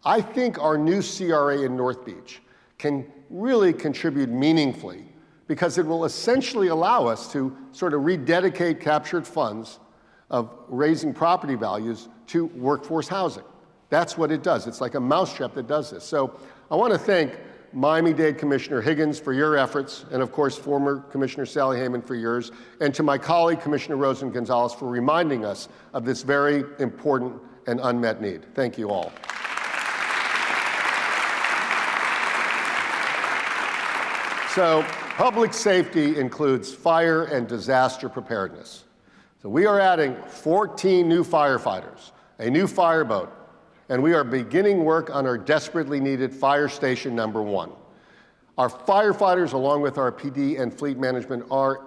I think our new CRA in North Beach can really contribute meaningfully because it will essentially allow us to sort of rededicate captured funds of raising property values to workforce housing. That's what it does. It's like a mousetrap that does this. So I want to thank Miami-Dade Commissioner Higgins for your efforts, and of course former Commissioner Sally Hayman for yours, and to my colleague Commissioner Rosen Gonzalez for reminding us of this very important and unmet need. Thank you all. So public safety includes fire and disaster preparedness. So we are adding 14 new firefighters, a new fireboat, and we are beginning work on our desperately needed fire station number 1. Our firefighters, along with our PD and fleet management, are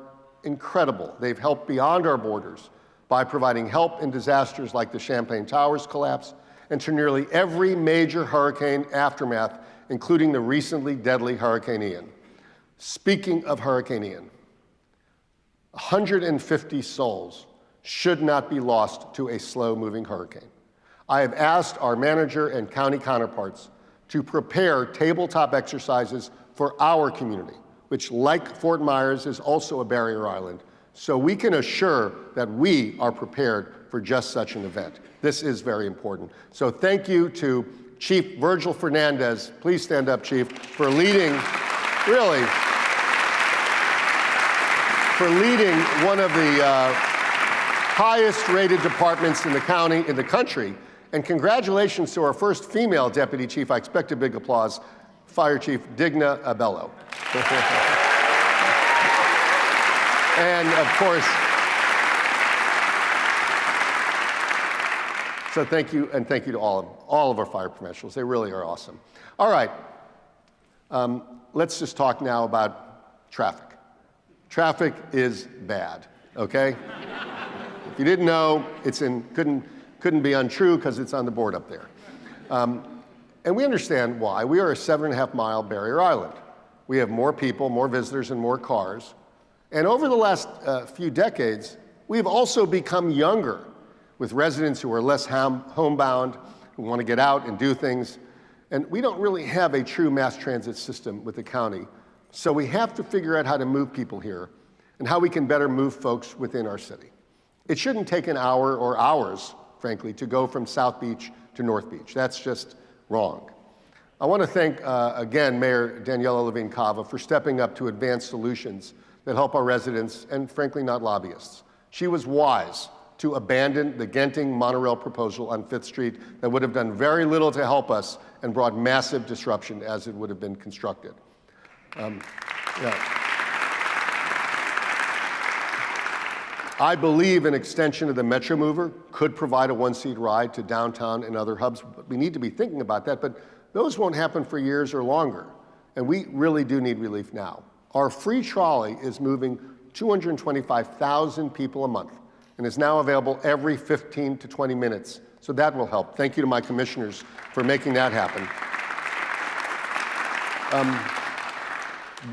incredible. They've helped beyond our borders by providing help in disasters like the Champlain Towers collapse and to nearly every major hurricane aftermath, including the recently deadly Hurricane Ian. Speaking of Hurricane Ian, 150 souls should not be lost to a slow-moving hurricane. I have asked our manager and county counterparts to prepare tabletop exercises for our community, which, like Fort Myers, is also a barrier island, so we can assure that we are prepared for just such an event. This is very important. So thank you to Chief Virgil Fernandez. Please stand up, Chief, for leading, really, for leading one of the highest-rated departments in the county, in the country. And congratulations to our first female deputy chief. I expect a big applause. Fire Chief Digna Abello. And of course, so thank you, and thank you to all of our fire professionals. They really are awesome. All right, let's just talk now about traffic. Traffic is bad, okay? If you didn't know, couldn't be untrue because it's on the board up there. And we understand why. We are a 7.5-mile barrier island. We have more people, more visitors, and more cars. And over the last few decades, we've also become younger, with residents who are less homebound, who want to get out and do things. And we don't really have a true mass transit system with the county. So we have to figure out how to move people here and how we can better move folks within our city. It shouldn't take an hour or hours, frankly, to go from South Beach to North Beach. That's just wrong. I want to thank, again, Mayor Daniela Levine Cava for stepping up to advance solutions that help our residents and, frankly, not lobbyists. She was wise to abandon the Genting monorail proposal on 5th Street that would have done very little to help us and brought massive disruption as it would have been constructed. I believe an extension of the Metro Mover could provide a one-seat ride to downtown and other hubs. But we need to be thinking about that, but those won't happen for years or longer. And we really do need relief now. Our free trolley is moving 225,000 people a month and is now available every 15 to 20 minutes. So that will help. Thank you to my commissioners for making that happen.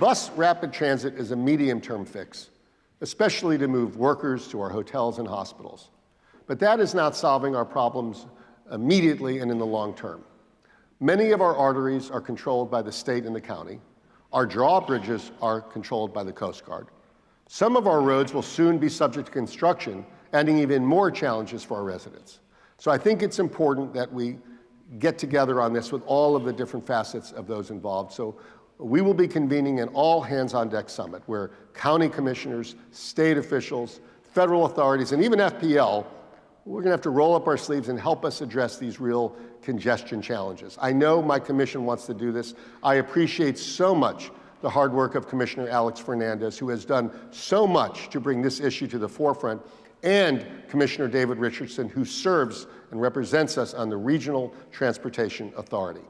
Bus rapid transit is a medium-term fix, especially to move workers to our hotels and hospitals. But that is not solving our problems immediately and in the long term. Many of our arteries are controlled by the state and the county. Our drawbridges are controlled by the Coast Guard. Some of our roads will soon be subject to construction, adding even more challenges for our residents. So I think it's important that we get together on this with all of the different facets of those involved. So we will be convening an all-hands-on-deck summit where county commissioners, state officials, federal authorities, and even FPL, we're going to have to roll up our sleeves and help us address these real congestion challenges. I know my commission wants to do this. I appreciate so much the hard work of Commissioner Alex Fernandez, who has done so much to bring this issue to the forefront, and Commissioner David Richardson, who serves and represents us on the Regional Transportation Authority.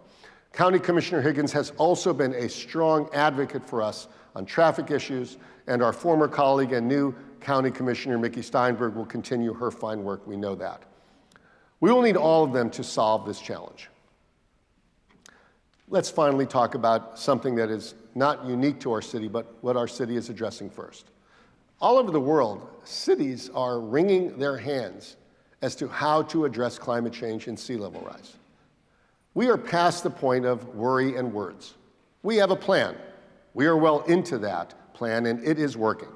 County Commissioner Higgins has also been a strong advocate for us on traffic issues, and our former colleague and new County Commissioner Mickey Steinberg will continue her fine work. We know that. We will need all of them to solve this challenge. Let's finally talk about something that is not unique to our city, but what our city is addressing first. All over the world, cities are wringing their hands as to how to address climate change and sea level rise. We are past the point of worry and words. We have a plan. We are well into that plan, and it is working.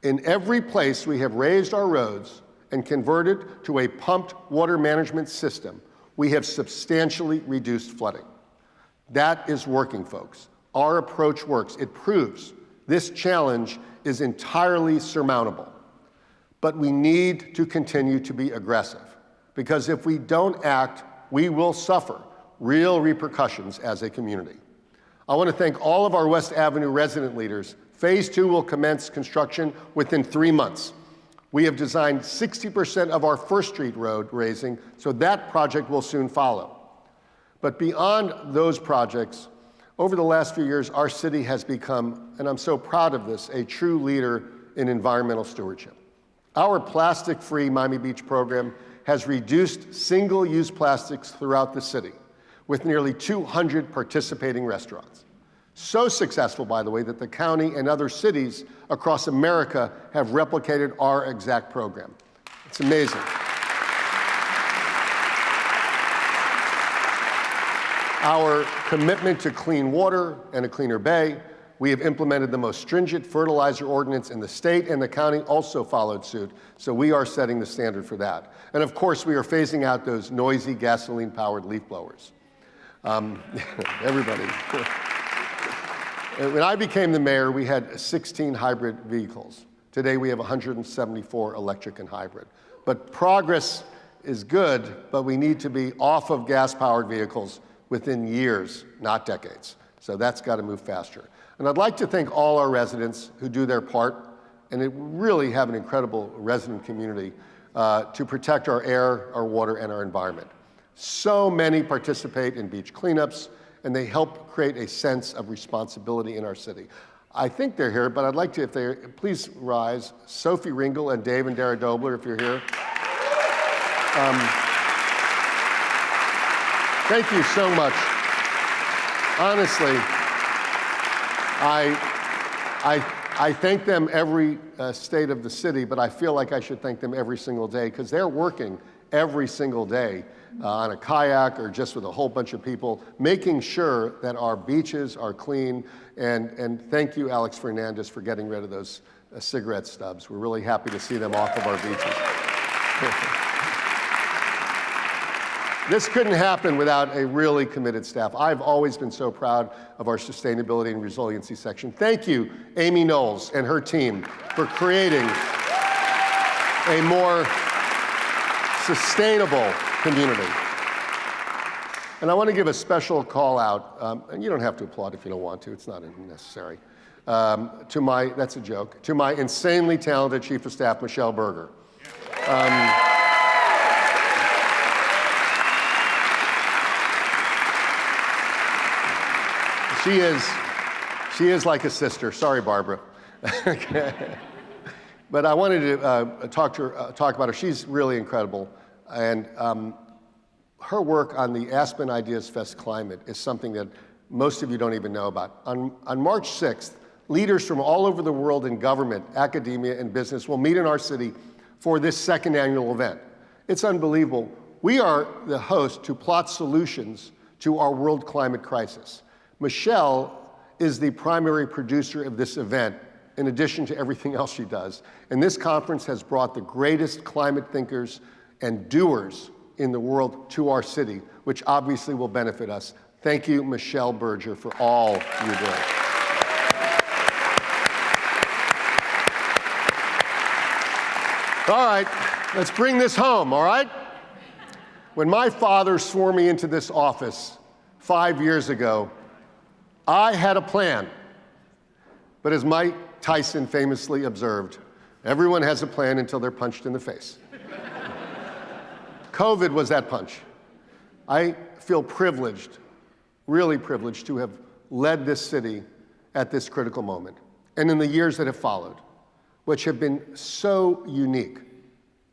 In every place we have raised our roads and converted to a pumped water management system, we have substantially reduced flooding. That is working, folks. Our approach works. It proves this challenge is entirely surmountable. But we need to continue to be aggressive, because if we don't act, we will suffer real repercussions as a community. I want to thank all of our West Avenue resident leaders. Phase 2 will commence construction within 3 months. We have designed 60% of our First Street road raising, so that project will soon follow. But beyond those projects, over the last few years, our city has become, and I'm so proud of this, a true leader in environmental stewardship. Our plastic-free Miami Beach program has reduced single-use plastics throughout the city, with nearly 200 participating restaurants. So successful, by the way, that the county and other cities across America have replicated our exact program. It's amazing. Our commitment to clean water and a cleaner bay, we have implemented the most stringent fertilizer ordinance in the state, and the county also followed suit, so we are setting the standard for that. And of course, we are phasing out those noisy gasoline-powered leaf blowers. Everybody. When I became the mayor, we had 16 hybrid vehicles. Today we have 174 electric and hybrid. But progress is good, but we need to be off of gas-powered vehicles within years, not decades. So that's got to move faster. And I'd like to thank all our residents who do their part, and it really have an incredible resident community to protect our air, our water, and our environment. So many participate in beach cleanups, and they help create a sense of responsibility in our city. I think they're here, but I'd like to, if they please rise, Sophie Ringel and Dave and Dara Dobler, if you're here. Thank you so much. Honestly, I thank them every state of the city, but I feel like I should thank them every single day because they're working every single day on a kayak or just with a whole bunch of people, making sure that our beaches are clean. And thank you, Alex Fernandez, for getting rid of those cigarette stubs. We're really happy to see them off of our beaches. This couldn't happen without a really committed staff. I've always been so proud of our sustainability and resiliency section. Thank you, Amy Knowles and her team, for creating a more sustainable community. And I want to give a special call out, and you don't have to applaud if you don't want to, it's not necessary, to my, that's a joke, to my insanely talented Chief of Staff, Michelle Berger. She is like a sister. Sorry, Barbara. But I wanted to talk about her. She's really incredible. And her work on the Aspen Ideas Fest Climate is something that most of you don't even know about. On March 6th, leaders from all over the world in government, academia, and business will meet in our city for this second annual event. It's unbelievable. We are the host to plot solutions to our world climate crisis. Michelle is the primary producer of this event, in addition to everything else she does. And this conference has brought the greatest climate thinkers and doers in the world to our city, which obviously will benefit us. Thank you, Michelle Berger, for all you do. All right, let's bring this home, all right? When my father swore me into this office 5 years ago, I had a plan, but as Mike Tyson famously observed, everyone has a plan until they're punched in the face. COVID was that punch. I feel privileged, really privileged, to have led this city at this critical moment, and in the years that have followed, which have been so unique,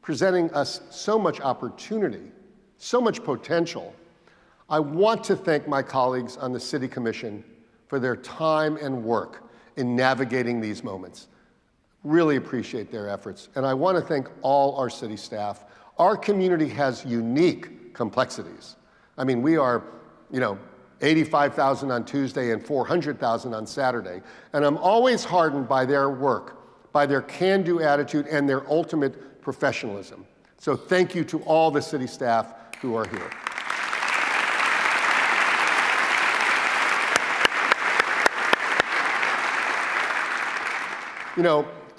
presenting us so much opportunity, so much potential. I want to thank my colleagues on the City Commission for their time and work in navigating these moments. Really appreciate their efforts. And I want to thank all our city staff. Our community has unique complexities. I mean, we are, 85,000 on Tuesday and 400,000 on Saturday. And I'm always heartened by their work, by their can-do attitude and their ultimate professionalism. So thank you to all the city staff who are here.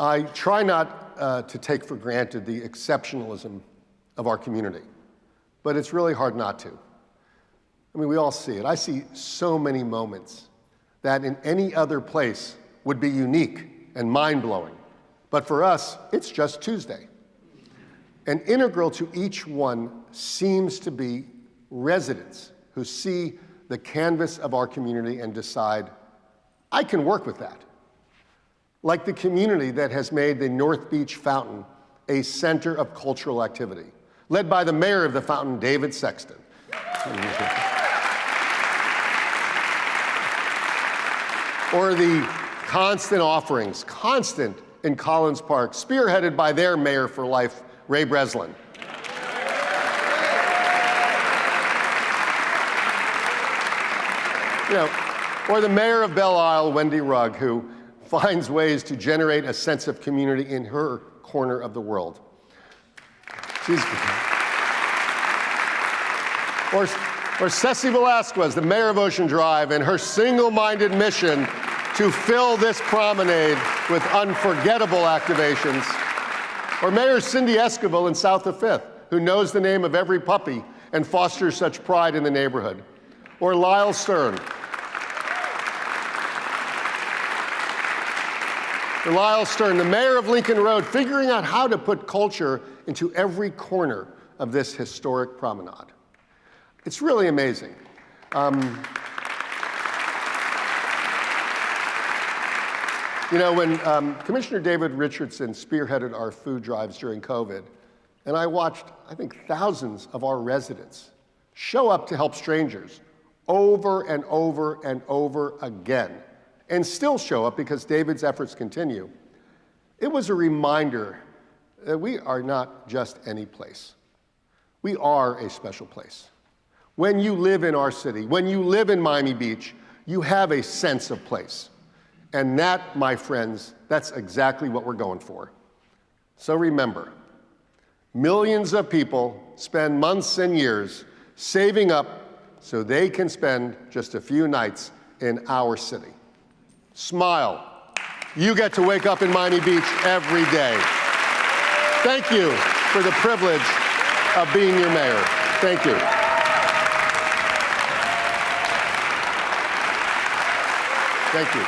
I try not to take for granted the exceptionalism of our community, but it's really hard not to. I mean, we all see it. I see so many moments that in any other place would be unique and mind-blowing. But for us, it's just Tuesday. And integral to each one seems to be residents who see the canvas of our community and decide, I can work with that. Like the community that has made the North Beach Fountain a center of cultural activity, led by the mayor of the fountain, David Sexton. Or the constant offerings, constant in Collins Park, spearheaded by their mayor for life, Ray Breslin. Or the mayor of Belle Isle, Wendy Rugg, who finds ways to generate a sense of community in her corner of the world. Or Ceci Velasquez, the mayor of Ocean Drive, and her single-minded mission to fill this promenade with unforgettable activations. Or Mayor Cindy Esquivel in South of Fifth, who knows the name of every puppy and fosters such pride in the neighborhood. Or Lyle Stern. Lyle Stern, the mayor of Lincoln Road, figuring out how to put culture into every corner of this historic promenade. It's really amazing. You know, when Commissioner David Richardson spearheaded our food drives during COVID, and I watched, I think, thousands of our residents show up to help strangers over and over and over again, and still show up because David's efforts continue, it was a reminder that we are not just any place. We are a special place. When you live in our city, when you live in Miami Beach, you have a sense of place. And that, my friends, that's exactly what we're going for. So remember, millions of people spend months and years saving up so they can spend just a few nights in our city. Smile. You get to wake up in Miami Beach every day. Thank you for the privilege of being your mayor. Thank you. Thank you.